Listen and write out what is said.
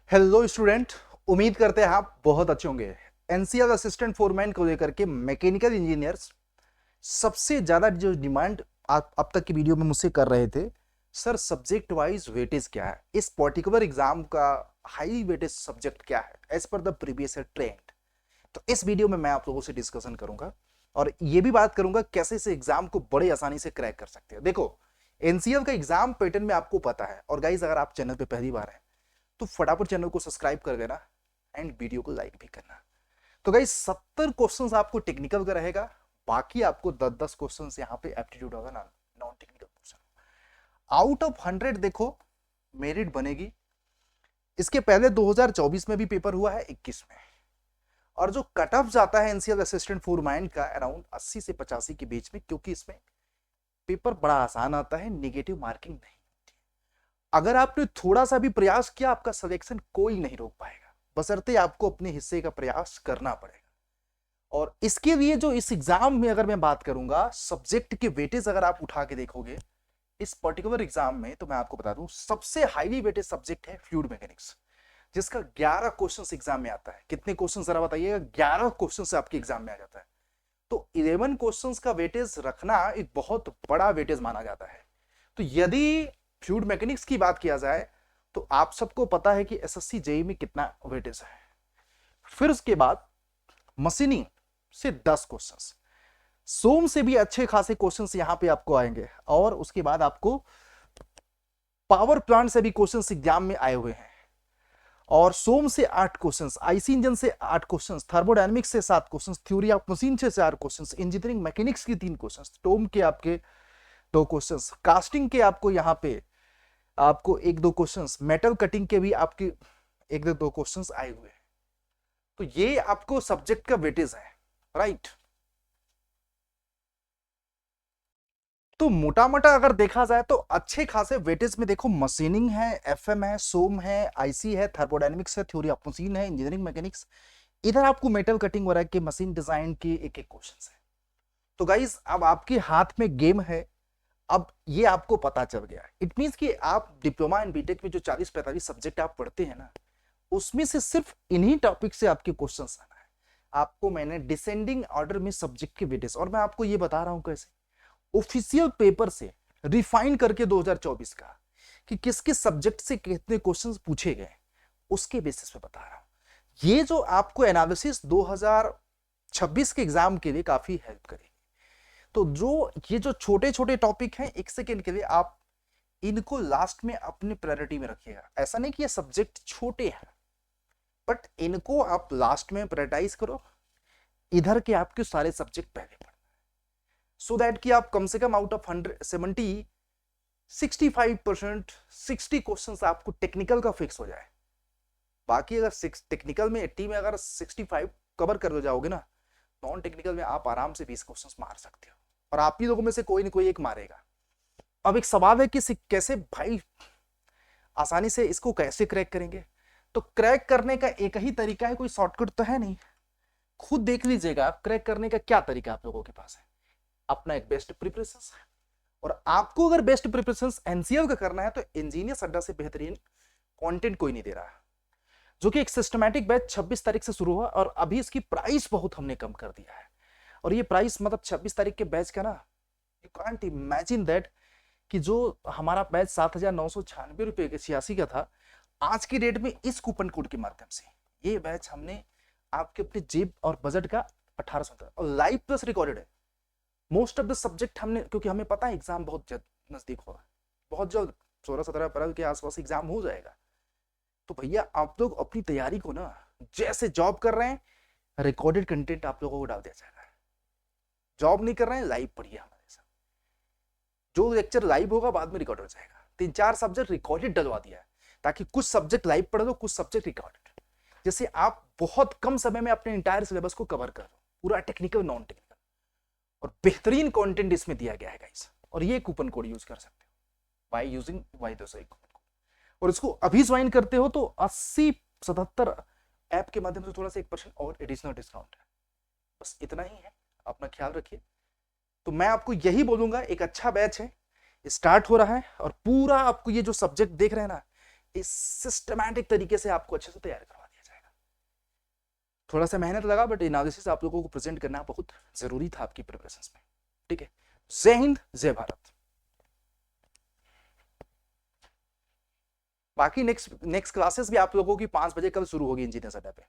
Hello student, उम्मीद करते हैं आप बहुत अच्छे होंगे। एनसीएल असिस्टेंट फोरमैन को लेकर के मैकेनिकल इंजीनियर्स सबसे ज्यादा जो डिमांड आप अब तक की वीडियो में मुझसे कर रहे थे, सर सब्जेक्ट वाइज वेटेज क्या है, इस पर्टिकुलर एग्जाम का हाई वेटेज सब्जेक्ट क्या है as per the previous trend. तो इस वीडियो में मैं आप लोगों से डिस्कशन करूंगा और ये भी बात करूंगा कैसे इस एग्जाम को बड़े आसानी से क्रैक कर सकते हैं। देखो, एनसीएल का एग्जाम पैटर्न में आपको पता है, और गाइज अगर आप चैनल पे पहली बार हैं तो फटाफट चैनल को सब्सक्राइब कर देना एंड वीडियो को लाइक भी करना। तो गाइस 70 क्वेश्चंस आपको टेक्निकल का रहेगा, बाकी आपको 10-10 क्वेश्चंस यहाँ पे एप्टीट्यूड होगा ना, non technical question. Out of 100 देखो मेरिट बनेगी। इसके पहले 2024 में भी पेपर हुआ है, 21 में, और जो कट ऑफ जाता है एनसीएल असिस्टेंट फोरमैन का अराउंड 80 से 85 के बीच में, क्योंकि इसमें पेपर बड़ा आसान आता है, निगेटिव मार्किंग नहीं। अगर आपने थोड़ा सा भी प्रयास किया आपका सिलेक्शन कोई नहीं रोक पाएगा, बशर्ते आपको अपने हिस्से का प्रयास करना पड़ेगा। और इसके लिए जो इस एग्जाम में अगर मैं बात करूंगा सब्जेक्ट के वेटेज अगर आप उठा के देखोगे इस पर्टिकुलर एग्जाम में, तो मैं आपको बता दूं सबसे हाईली वेटेज सब्जेक्ट है फ्लूइड मैकेनिक्स, जिसका 11 क्वेश्चन एग्जाम में आता है। कितने क्वेश्चन जरा बताइएगा? 11 क्वेश्चन से आपके एग्जाम में आ जाता है। तो 11 क्वेश्चन का वेटेज रखना एक बहुत बड़ा वेटेज माना जाता है। तो यदि फ्लूइड मैकेनिक्स की बात किया जाए तो आप सबको पता है कि एसएससी जेई में कितना वेटेज है। फिर उसके बाद मशीनिंग से 10 क्वेश्चंस, सोम से भी अच्छे खासे क्वेश्चंस यहां पे आपको आएंगे, और उसके बाद आपको पावर प्लांट से भी क्वेश्चंस एग्जाम में आए हुए हैं, और सोम से 8 क्वेश्चंस, आईसी इंजन से 8 क्वेश्चंस, थर्मोडायनेमिक्स से 7 क्वेश्चंस, थ्योरी ऑफ मशीन से 4 क्वेश्चंस, इंजीनियरिंग मैकेनिक्स के 3 क्वेश्चंस, टोम के आपके 2 क्वेश्चंस, कास्टिंग के आपको यहां पे आपको 1-2 क्वेश्चंस, मेटल कटिंग के भी आपके 1-2 क्वेश्चंस आए हुए हैं। तो ये आपको सब्जेक्ट का वेटेज है, राइट। तो मोटा मोटा अगर देखा जाए तो अच्छे खासे वेटेज में देखो मशीनिंग है, एफएम है, सोम है, आईसी है, थर्मोडायनेमिक्स है, थ्योरी ऑफ मशीन है, इंजीनियरिंग मैकेनिक्स, इधर आपको मेटल कटिंग वगैरह के मशीन डिजाइन के एक एक क्वेश्चन है। तो गाइज अब आपके हाथ में गेम है, अब ये आपको पता चल गया। इट मींस कि आप डिप्लोमा एंड बीटेक में जो 40-45 सब्जेक्ट आप पढ़ते हैं ना, उसमें से सिर्फ इन्हीं टॉपिक से आपके क्वेश्चंस आना है। आपको मैंने डिसेंडिंग ऑर्डर में सब्जेक्ट के वेटेज, और मैं आपको ये बता रहा हूं कैसे ऑफिशियल पेपर से रिफाइन करके 2024 का कि किस किस सब्जेक्ट से कितने क्वेश्चंस पूछे गए, उसके बेसिस पे बता रहा हूं। ये जो आपको एनालिसिस 2026 के एग्जाम के लिए काफी हेल्प करेगी। तो जो ये जो छोटे छोटे टॉपिक हैं, 1 सेकेंड के लिए आप इनको लास्ट में अपने प्रायोरिटी में रखिएगा। ऐसा नहीं कि ये सब्जेक्ट छोटे हैं, बट इनको आप लास्ट में प्रायोरिटाइज करो, इधर के आपके सारे सब्जेक्ट पहले पढ़ना, सो दैट कि आप कम से कम आउट ऑफ 170 65% 60 क्वेश्चन आपको टेक्निकल का फिक्स हो जाए। बाकी अगर टेक्निकल में 80 में अगर 65 कवर कर जाओगे ना, नॉन टेक्निकल में आप आराम से 20 क्वेश्चंस मार सकते हो, और आप ही लोगों में से कोई ना कोई एक मारेगा। अब एक सवाल है कि कैसे भाई आसानी से इसको कैसे क्रैक करेंगे। तो क्रैक करने का एक ही तरीका है, कोई शॉर्टकट तो है नहीं। खुद देख लीजिएगा क्रैक करने का क्या तरीका आप लोगों के पास है। अपना एक बेस्ट प्रिपरेशन है, और आपको अगर बेस्ट प्रिपरेशन एनसीएल का करना है तो इंजीनियर्स अड्डा से बेहतरीन कंटेंट कोई नहीं दे रहा, जो कि एक सिस्टमैटिक बैच 26 तारीख से शुरू हुआ, और अभी इसकी प्राइस बहुत हमने कम कर दिया है। और ये प्राइस मतलब 26 तारीख के बैच का ना, यू कांट इमेजिन दैट कि जो हमारा बैच 7,996 के 86 का था, आज की डेट में इस कूपन कोड के माध्यम से ये बैच हमने आपके अपने जेब और बजट का 1800 और लाइव प्लस रिकॉर्डेड है। मोस्ट ऑफ द सब्जेक्ट हमने, क्योंकि हमें पता है एग्जाम बहुत नजदीक होगा, बहुत जल्द 16-17 अप्रैल के आसपास एग्जाम हो जाएगा। तो भैया आप लोग अपनी तैयारी को ना, जैसे जॉब कर रहे हैं रिकॉर्डेड कंटेंट आप लोगों को डाल दिया जाएगा, जॉब नहीं कर रहे हैं लाइव पढ़िए हमारे साथ, जो लेक्चर लाइव होगा बाद में रिकॉर्ड हो जाएगा। 3-4 सब्जेक्ट रिकॉर्डेड डलवा दिया है, ताकि कुछ सब्जेक्ट लाइव पढ़ लो, कुछ सब्जेक्ट रिकॉर्डेड, जैसे आप बहुत कम समय में अपने इंटायर सिलेबस को कवर कर लो, पूरा टेक्निकल नॉन टेक्निकल, और बेहतरीन कंटेंट इसमें दिया गया है गाइस। और ये कूपन कोड यूज कर सकते हो by using Y2SI coupon code, और इसको अभी ज्वाइन करते हो तो 80-77 ऐप के माध्यम से थोड़ा सा 1% और एडिशनल डिस्काउंट है। बस इतना ही है, अपना ख्याल रखिए। तो मैं आपको यही बोलूंगा, एक अच्छा बैच है, स्टार्ट हो रहा है, और पूरा आपको ये जो सब्जेक्ट देख रहे हैं ना, इस सिस्टमैटिक तरीके से आपको अच्छे से तैयार करवा दिया जाएगा। थोड़ा सा मेहनत लगा, बट एनालिसिस आप लोगों को प्रेजेंट करना बहुत जरूरी था आपकी प्रिपरेशन में। ठीक है, जय हिंद, जय भारत। बाकी नेक्स्ट क्लासेस भी आप लोगों की 5 बजे कल शुरू होगी इंजीनियर्स अड्डा पे।